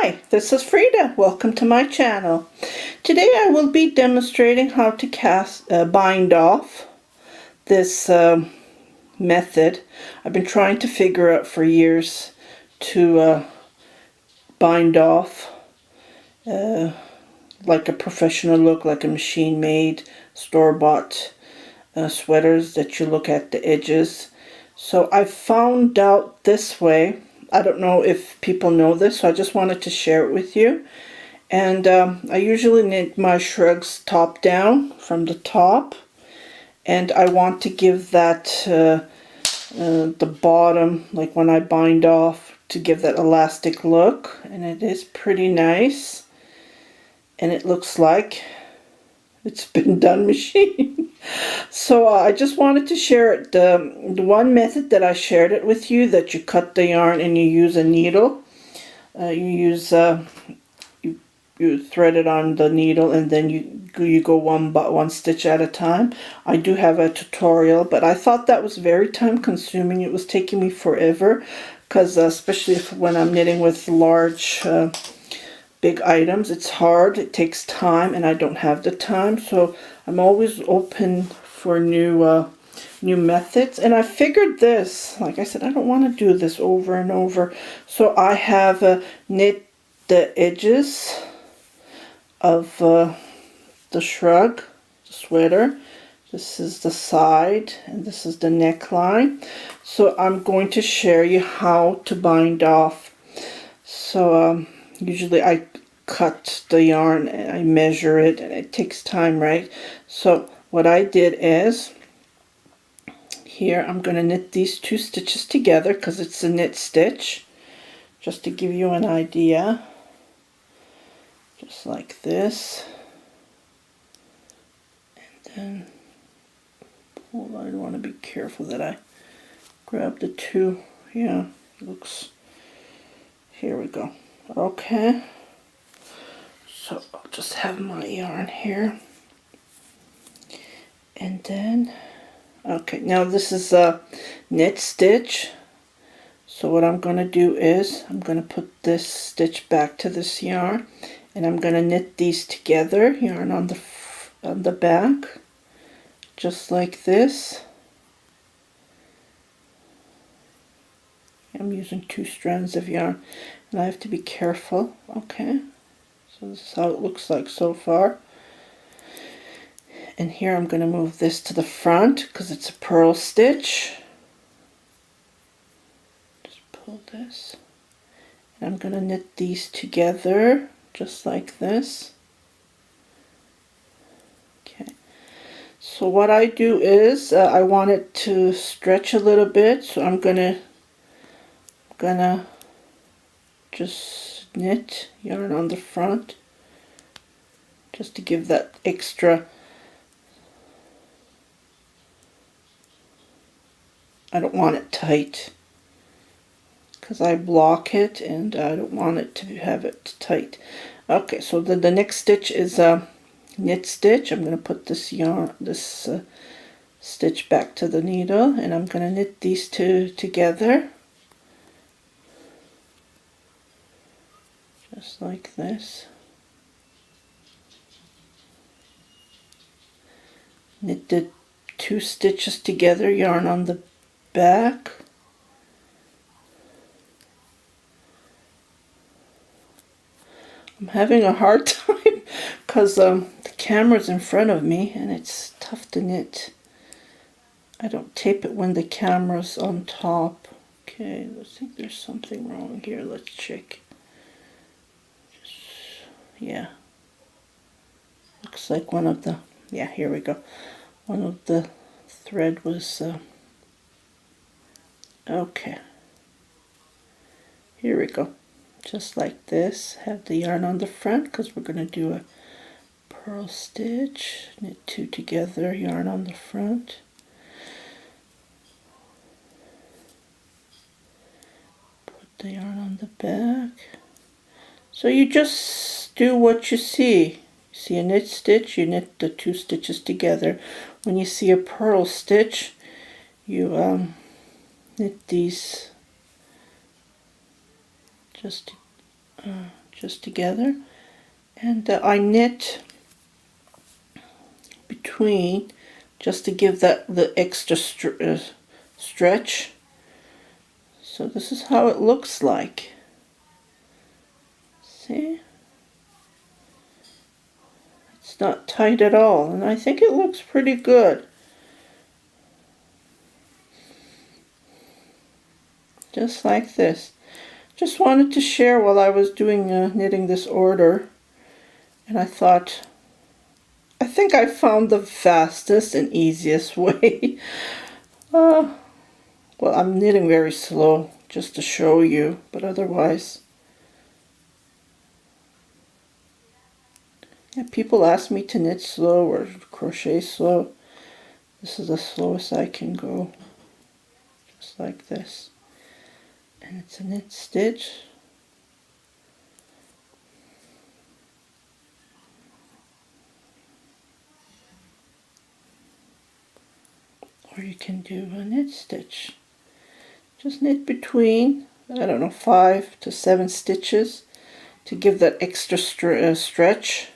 Hi, this is Frida. Welcome to my channel. Today I will be demonstrating how to bind off this method. I've been trying to figure out for years to bind off like a professional look, like a machine-made, store-bought sweaters that you look at the edges. So I found out this way. I don't know if people know this, so I just wanted to share it with you. And I usually knit my shrugs top down from the top, and I want to give that the bottom, like when I bind off, to give that elastic look, and it is pretty nice, and it looks like it's been done machine. So I just wanted to share it. The one method that I shared it with you, that you cut the yarn and you use a needle. You thread it on the needle, and then you go one stitch at a time. I do have a tutorial, but I thought that was very time consuming. It was taking me forever, because especially when I'm knitting with large big items, it's hard, it takes time, and I don't have the time. So I'm always open for new methods, and I figured this, like I said, I don't want to do this over and over. So I have knit the edges of the shrug, the sweater. This is the side, and this is the neckline. So I'm going to share you how to bind off. So usually I cut the yarn and I measure it, and it takes time, right? So what I did is, here I'm going to knit these two stitches together because it's a knit stitch, just to give you an idea. Just like this. And then, hold on, I want to be careful that I grab the two. Yeah, looks, here we go. Okay. So I'll just have my yarn here. And then, okay, now this is a knit stitch. So what I'm going to do is, I'm going to put this stitch back to this yarn, and I'm going to knit these together, yarn on the back, just like this. I'm using 2 strands of yarn, and I have to be careful. Okay, so this is how it looks like so far. And here I'm going to move this to the front because it's a purl stitch. Just pull this, and I'm going to knit these together just like this. Okay, so what I do is I want it to stretch a little bit, so I'm gonna just knit yarn on the front, just to give that extra. I don't want it tight because I block it, and I don't want it to have it tight. Okay, so the next stitch is a knit stitch. I'm going to put this yarn, stitch back to the needle, and I'm going to knit these two together, just like this. Knit the 2 stitches together, yarn on the back. I'm having a hard time because the camera's in front of me, and it's tough to knit. I don't tape it when the camera's on top. Okay, let's think there's something wrong here. Let's check. Yeah. Looks like one of the, yeah, here we go. One of the thread was, okay. Here we go. Just like this. Have the yarn on the front because we're going to do a purl stitch. Knit 2 together, yarn on the front. Put the yarn on the back. So you just do what you see. See a knit stitch, you knit the 2 stitches together. When you see a purl stitch, you knit these just just together. And I knit between just to give that the extra stretch. So this is how it looks like. See? It's not tight at all, and I think it looks pretty good. Just like this. Just wanted to share while I was doing knitting this order, and I thought, I think I found the fastest and easiest way. Well, I'm knitting very slow just to show you, but otherwise, yeah, people ask me to knit slow or crochet slow. This is the slowest I can go, just like this. And it's a knit stitch. Or you can do a knit stitch. Just knit between, I don't know, 5 to 7 stitches to give that extra stretch.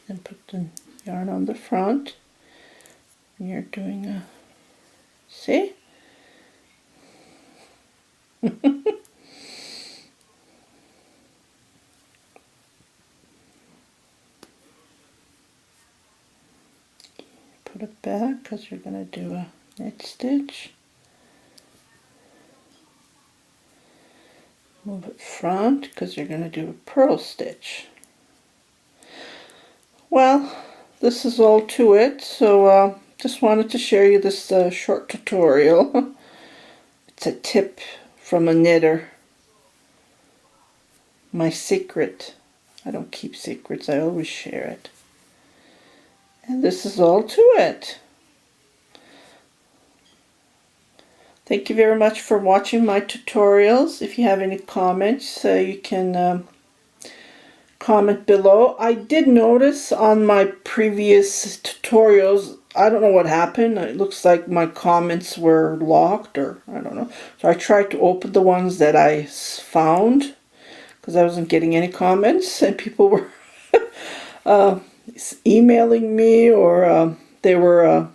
Then put the yarn on the front. And you're doing a, see? Put it back because you're going to do a knit stitch. Move it front because you're going to do a purl stitch. Well, this is all to it, so just wanted to share you this short tutorial. It's a tip from a knitter. My secret. I don't keep secrets, I always share it. And this is all to it. Thank you very much for watching my tutorials. If you have any comments, you can comment below. I did notice on my previous tutorials, I don't know what happened. It looks like my comments were locked, or I don't know. So I tried to open the ones that I found because I wasn't getting any comments, and people were emailing me, or they were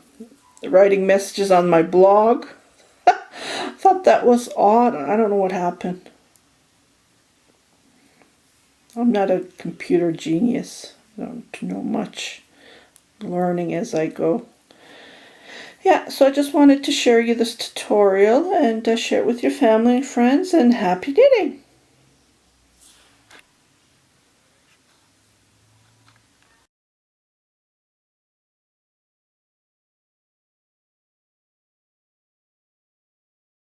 writing messages on my blog. I thought that was odd. I don't know what happened. I'm not a computer genius. I don't know much. Learning as I go. Yeah, so I just wanted to share you this tutorial and share it with your family and friends, and happy knitting!